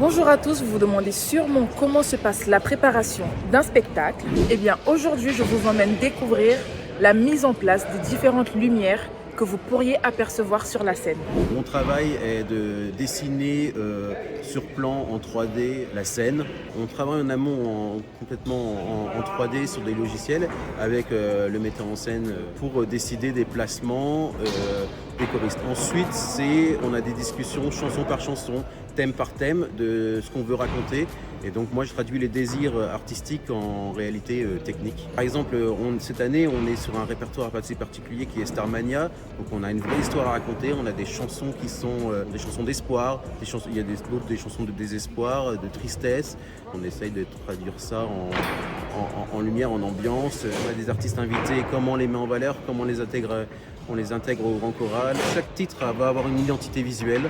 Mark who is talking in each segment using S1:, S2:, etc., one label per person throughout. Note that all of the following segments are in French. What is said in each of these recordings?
S1: Bonjour à tous, vous vous demandez sûrement comment se passe la préparation d'un spectacle. Eh bien aujourd'hui, je vous emmène découvrir la mise en place des différentes lumières que vous pourriez apercevoir sur la scène.
S2: Mon travail est de dessiner sur plan en 3D la scène. On travaille en amont complètement en 3D sur des logiciels avec le metteur en scène pour décider des placements des choristes. Ensuite, on a des discussions chanson par chanson, thème par thème de ce qu'on veut raconter. Et donc moi je traduis les désirs artistiques en réalité technique. Par exemple, cette année on est sur un répertoire assez particulier qui est Starmania. Donc on a une vraie histoire à raconter, on a des chansons qui sont des chansons d'espoir, il y a d'autres des chansons de désespoir, de tristesse. On essaye de traduire ça en lumière, en ambiance. On a des artistes invités, comment on les met en valeur, comment on les intègre au grand choral. Chaque titre va avoir une identité visuelle.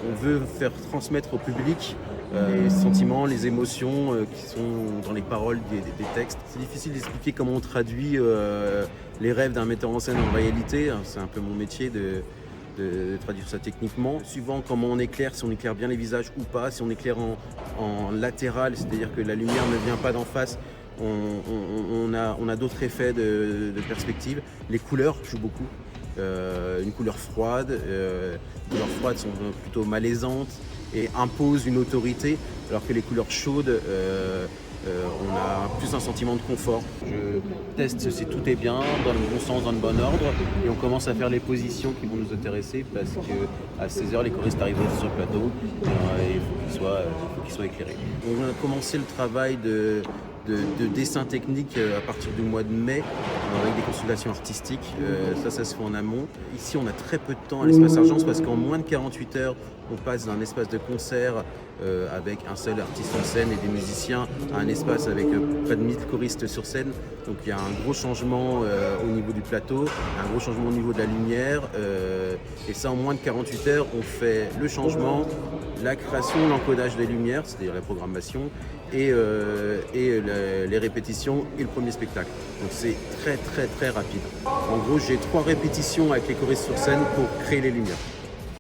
S2: On veut faire transmettre au public les sentiments, les émotions qui sont dans les paroles des textes. C'est difficile d'expliquer comment on traduit les rêves d'un metteur en scène en réalité. C'est un peu mon métier de traduire ça techniquement. Suivant comment on éclaire, si on éclaire bien les visages ou pas, si on éclaire en latéral, c'est-à-dire que la lumière ne vient pas d'en face, on a d'autres effets de perspective. Les couleurs jouent beaucoup. Une couleur froide, les couleurs froides sont plutôt malaisantes et imposent une autorité, alors que les couleurs chaudes, on a plus un sentiment de confort. Je teste si tout est bien, dans le bon sens, dans le bon ordre, et on commence à faire les positions qui vont nous intéresser, parce qu'à 16h, les choristes arrivent sur le plateau, et il faut qu'ils soient éclairés. On a commencé le travail de dessin technique à partir du mois de mai avec des consultations artistiques. Ça se fait en amont. Ici, on a très peu de temps à l'espace Argence parce qu'en moins de 48 heures, on passe d'un espace de concert avec un seul artiste en scène et des musiciens à un espace avec près de 1000 choristes sur scène. Donc il y a un gros changement au niveau du plateau, un gros changement au niveau de la lumière. Et ça, en moins de 48 heures, on fait le changement, la création, l'encodage des lumières, c'est-à-dire la programmation, et les répétitions et le premier spectacle. Donc c'est très rapide. En gros, j'ai 3 répétitions avec les choristes sur scène pour créer les lumières.